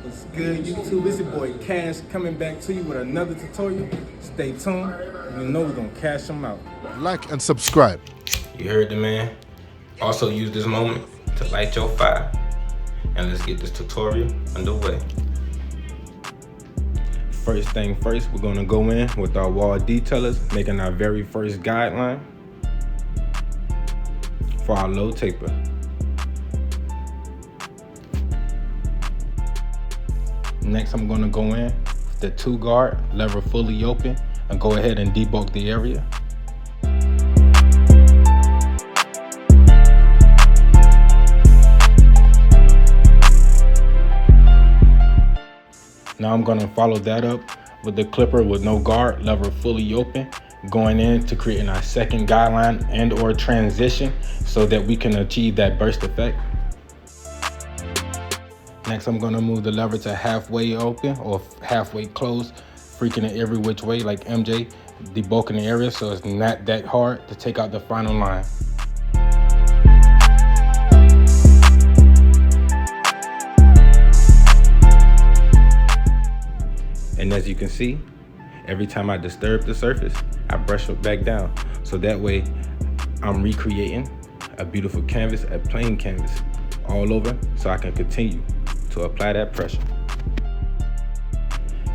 What's good, YouTube? It's your boy Kash coming back to you with another tutorial. Stay tuned. You know we're gonna cash them out. Like and subscribe. You heard the man. Also use this moment to light your fire. And let's get this tutorial underway. First thing first, we're gonna go in with our wall detailers, making our very first guideline for our low taper. Next, I'm gonna go in with the 2 guard, lever fully open, and go ahead and debulk the area. Now I'm gonna follow that up with the clipper with no guard, lever fully open, going in to creating our second guideline and or transition so that we can achieve that burst effect. Next, I'm gonna move the lever to halfway open or halfway closed, freaking it every which way like MJ, debulking the area so it's not that hard to take out the final line. And as you can see, every time I disturb the surface, I brush it back down. So that way I'm recreating a beautiful canvas, a plain canvas all over so I can continue to apply that pressure.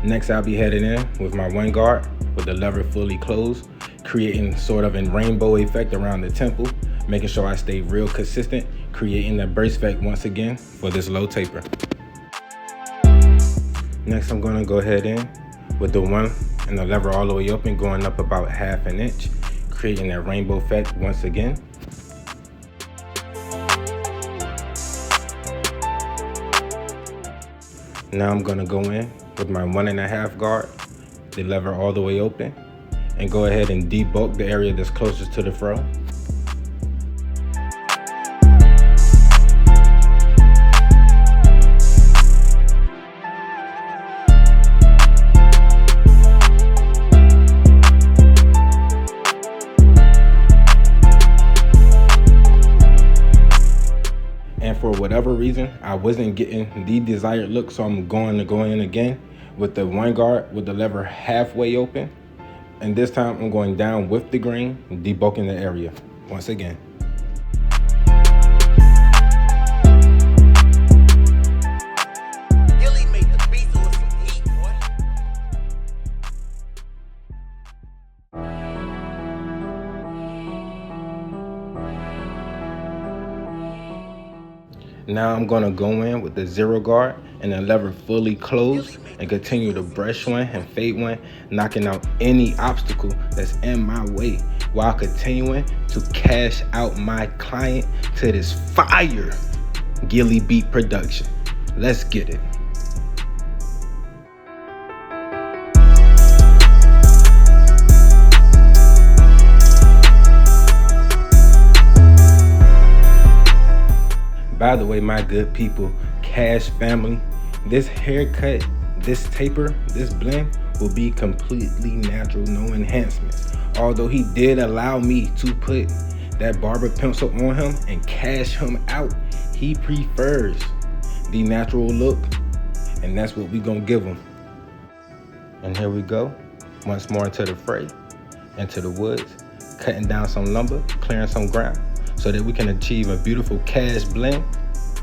Next, I'll be heading in with my 1 guard with the lever fully closed, creating sort of a rainbow effect around the temple, making sure I stay real consistent, creating a burst effect once again for this low taper. Next, I'm gonna go ahead in with the 1 and the lever all the way open, going up about 1/2 inch, creating that rainbow effect once again. Now I'm gonna go in with my 1.5 guard, the lever all the way open, and go ahead and debulk the area that's closest to the fro. And for whatever reason, I wasn't getting the desired look, so I'm going to go in again with the 1 guard with the lever halfway open. And this time I'm going down with the grain, debulking the area once again. Now I'm gonna go in with the 0 guard and the lever fully closed and continue to brush 1 and fade 1, knocking out any obstacle that's in my way while continuing to cash out my client to this fire Gilly beat production. Let's get it. By the way, my good people, Kash family, this haircut, this taper, this blend will be completely natural, no enhancements. Although he did allow me to put that barber pencil on him and cash him out, he prefers the natural look, and that's what we gonna give him. And here we go, once more into the fray, into the woods, cutting down some lumber, clearing some ground, so that we can achieve a beautiful Kash blend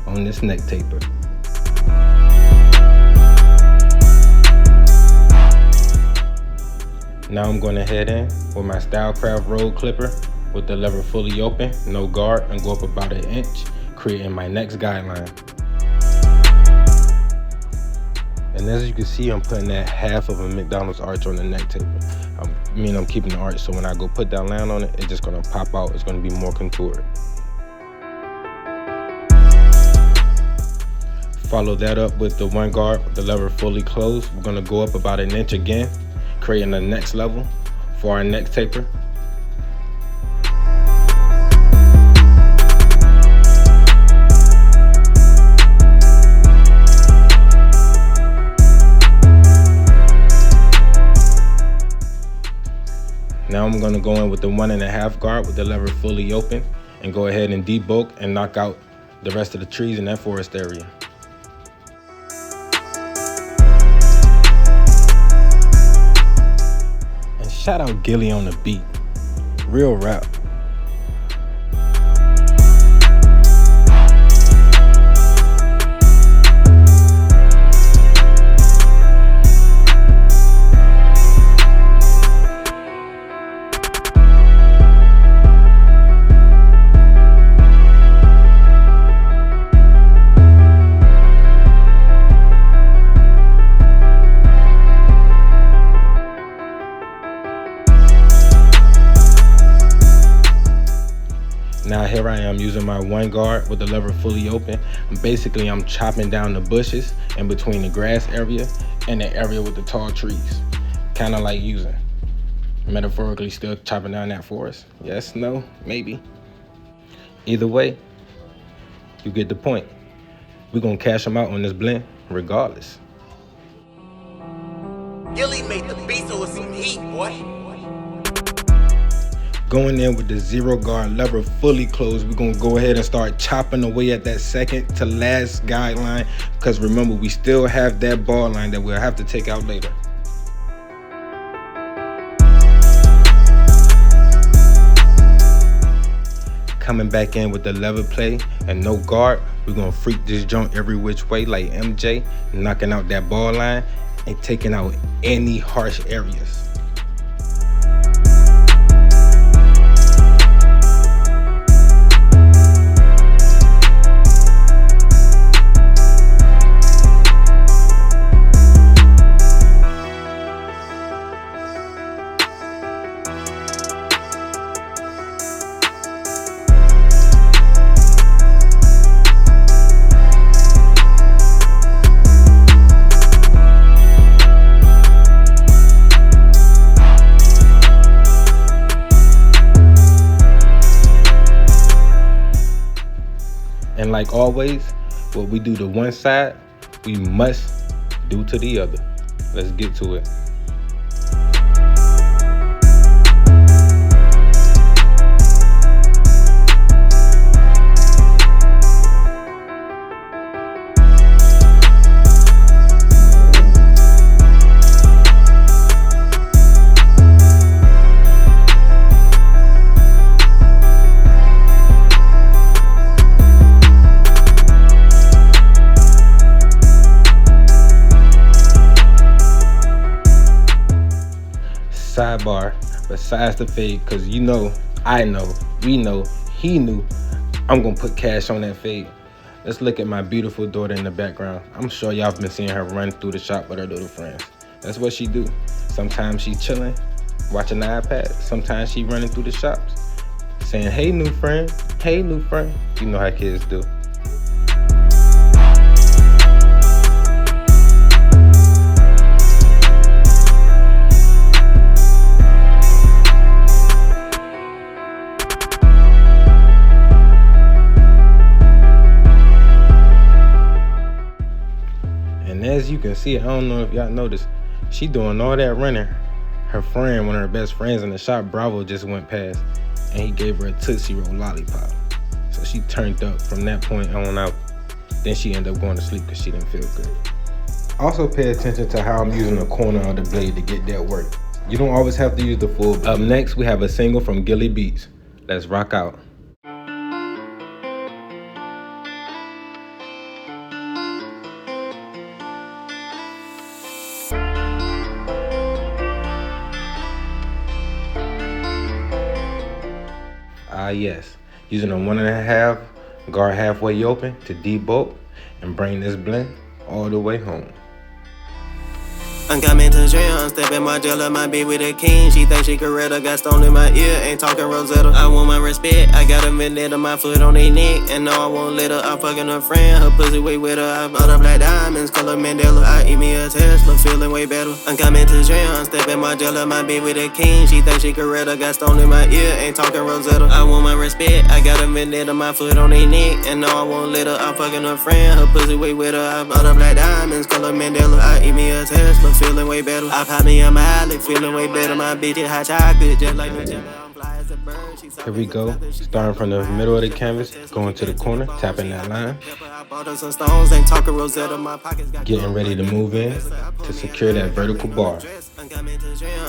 on this neck taper. Now I'm going to head in with my Stylecraft road clipper with the lever fully open, no guard, and go up about 1 inch, creating my next guideline. And as you can see, I'm putting that 1/2 of a McDonald's arch on the neck taper. I'm keeping the arch, so when I go put that line on it, it's just gonna pop out. It's gonna be more contoured. Follow that up with the 1 guard with the lever fully closed. We're gonna go up about 1 inch again, creating the next level for our next taper. Now I'm gonna go in with the 1.5 guard with the lever fully open and go ahead and debulk and knock out the rest of the trees in that forest area. Shout out Gilly on the beat. Real rap. Now here I am using my one guard with the lever fully open. Basically, I'm chopping down the bushes in between the grass area and the area with the tall trees. Kind of like using, metaphorically still chopping down that forest. Yes, no, maybe. Either way, you get the point. We're gonna cash them out on this blend regardless. Gilly made the beat so it's some heat, boy. Going in with the zero guard lever fully closed, we're gonna go ahead and start chopping away at that second to last guideline, because remember, we still have that ball line that we'll have to take out later. Coming back in with the lever play and no guard, we're gonna freak this joint every which way like MJ, knocking out that ball line and taking out any harsh areas. And like always, what we do to one side, we must do to the other. Let's get to it. Sidebar, besides the fade, because you know, I know, we know, he knew, I'm gonna put Kash on that fade. Let's look at my beautiful daughter in the background. I'm sure y'all been seeing her run through the shop with her little friends. That's what she do. Sometimes she chilling, watching the iPad. Sometimes she running through the shops, saying, hey new friend, hey new friend. You know how kids do. As you can see, I don't know if y'all noticed, she doing all that running. Her friend, one of her best friends in the shop, Bravo, just went past and he gave her a Tootsie Roll lollipop. So she turned up from that point on out. Then she ended up going to sleep because she didn't feel good. Also pay attention to how I'm using the corner of the blade to get that work. You don't always have to use the full blade. Up next, we have a single from Gilly Beats. Let's rock out. Yes, using a 1.5 guard halfway open to debulk and bring this blend all the way home. I'm coming to jail, I'm stepping my jello, my bitch with a king. She think she Coretta, got stone in my ear, ain't talking Rosetta. I want my respect, I got a vendetta, my foot on they neck. And no, I won't let her, I'm fucking her friend, her pussy way with her. I bought her black diamonds, color Mandela. I eat me a Tesla, feeling way better. I'm coming to jail, I'm stepping my jello, my bitch with a king. She think she Coretta, got stone in my ear, ain't talking Rosetta. I want my respect, I got a vendetta, my foot on they neck. And no, I won't let her, I'm fucking her friend, her pussy way with her. I bought her black diamonds, color Mandela. I eat me a Tesla, feeling way better. I pop me on my alley, feeling way better. My bitch is hot chocolate, just like the jello. I'm fly as a bird. Here we go, starting from the middle of the canvas, going to the corner, tapping that line. Getting ready to move in to secure that vertical bar.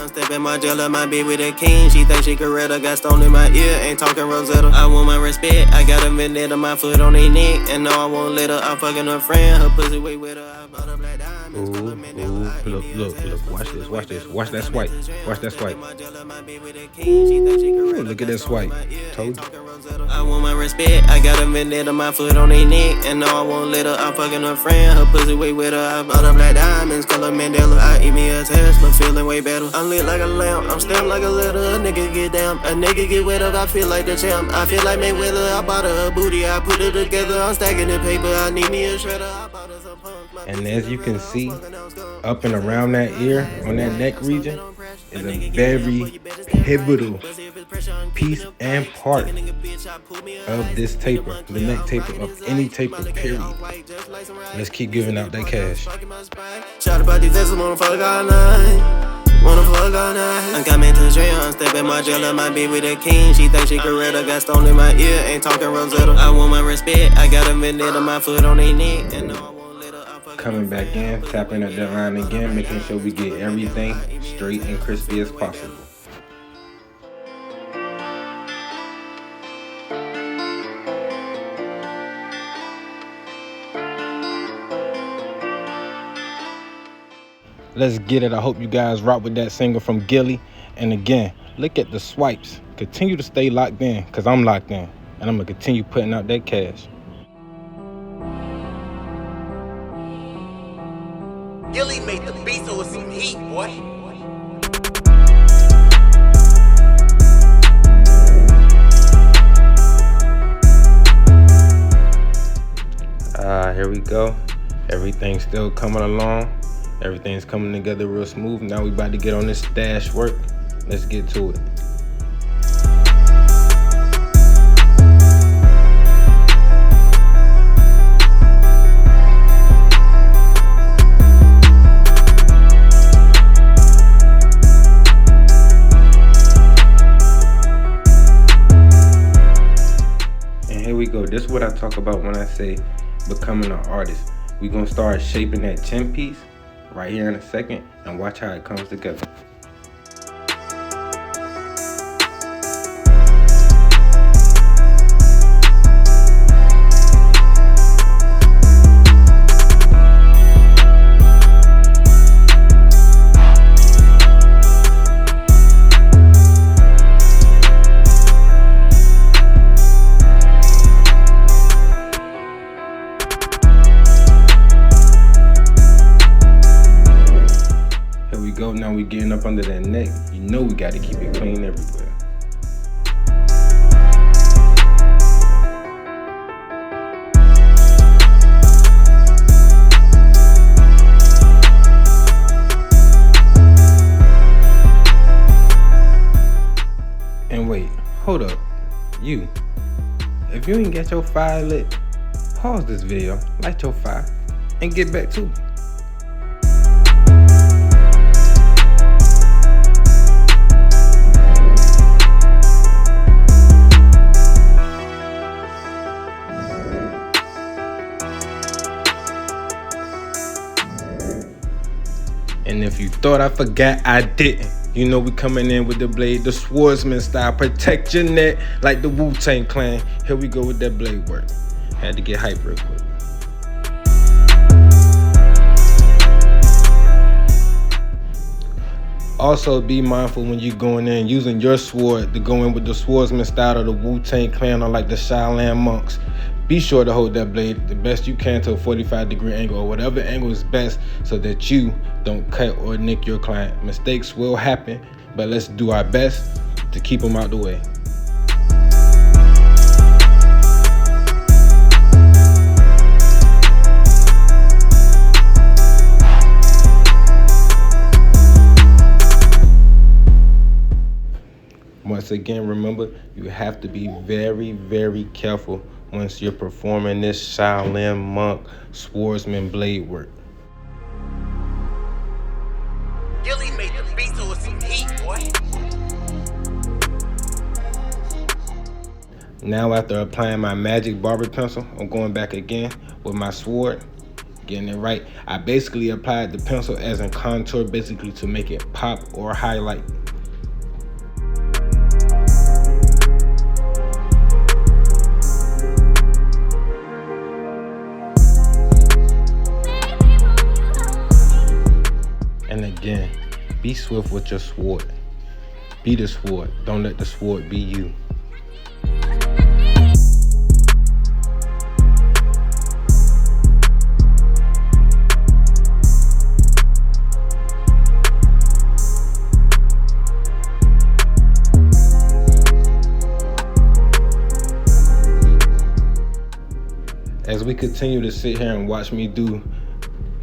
I'm stepping my jello, my bitch with a king. She think she Coretta, got stone in my ear, ain't talking Rosetta. I want my respect, I got a vendetta, my foot on their neck. And no, I won't let her, I'm fucking her friend, her pussy way with her. I bought a black diamonds, color Mandela. Look, watch this. Watch that swipe. Watch that swipe. Ooh, look at that swipe. Told you. I want my respect, I got a vendetta, my foot on their neck. And no, I won't let her, I'm fucking her friend, her pussy way with her. I bought a black diamonds, color Mandela. I eat me a Tesla, feeling way better. I'm lit like a lamp, I'm stamped like a letter. A nigga get down, a nigga get wet up. I feel like the champ, I feel like Mayweather. I bought her a booty, I put it together. I'm stacking the paper, I need me a shredder. I bought her some pumps. And as you can see, up and around that ear, on that neck region, is a very pivotal piece and part of this taper, the neck taper of any taper, period. Let's keep giving out that cash. Shout about these days, wanna fuck all night. Wanna fuck all night. I'm coming to Dre, I'm stepping my jello, my bitch with a king. She think she Coretta, got stone in my ear, ain't talking Rosetta. I want my respect, I got a vendetta, my foot on their neck. And no, I won't let her, I'm fucking Coming back in, tapping at that line again, making sure we get everything straight and crispy as possible. Let's get it. I hope you guys rock with that single from Gilly. And again, look at the swipes. Continue to stay locked in, because I'm locked in. And I'm going to continue putting out that cash. Gilly made the beat so it's some heat, boy. Here we go. Everything's still coming along. Everything's coming together real smooth. Now we about to get on this stash work. Let's get to it. And here we go. This is what I talk about when I say becoming an artist. We're gonna start shaping that chin piece right here in a second and watch how it comes together. Now we getting up under that neck. You know we got to keep it clean everywhere. And wait, hold up. You, if you ain't got your fire lit, pause this video, light your fire, and get back to me. And if you thought I forgot, I didn't. You know we coming in with the blade, the swordsman style. Protect your neck like the Wu-Tang Clan. Here we go with that blade work. Had to get hype real quick. Also be mindful when you're going in, using your sword to go in with the swordsman style of the Wu-Tang Clan or like the Shaolin monks. Be sure to hold that blade the best you can to a 45-degree angle or whatever angle is best so that you don't cut or nick your client. Mistakes will happen, but let's do our best to keep them out the way. Once again, remember, you have to be very, very careful once you're performing this Shaolin monk swordsman blade work. Gilly made the beat so it's some heat, boy. Now after applying my magic barber pencil, I'm going back again with my sword. getting it right. I basically applied the pencil as in contour, basically to make it pop or highlight. And again, be swift with your sword. Be the sword. Don't let the sword be you. As we continue to sit here and watch me do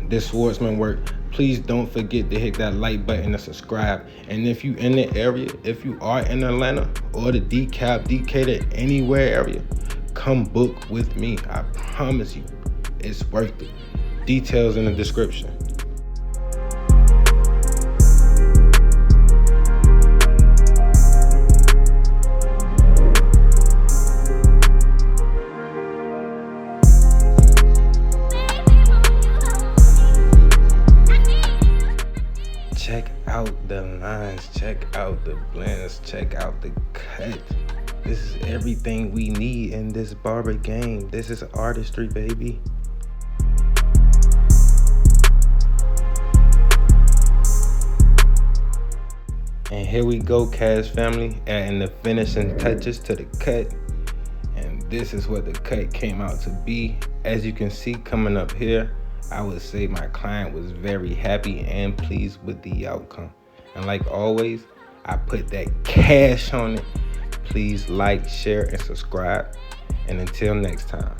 this swordsman work, please don't forget to hit that like button and subscribe. And if you in the area, if you are in Atlanta or the DeKalb, Decatur, anywhere area, come book with me. I promise you, it's worth it. Details in the description. Check out the lines, check out the blends, check out the cut. This is everything we need in this barber game. This is artistry, baby. And here we go, Kash family, adding the finishing touches to the cut. And this is what the cut came out to be. As you can see coming up here, I would say my client was very happy and pleased with the outcome. And like always, I put that cash on it. Please like, share, and subscribe. And until next time.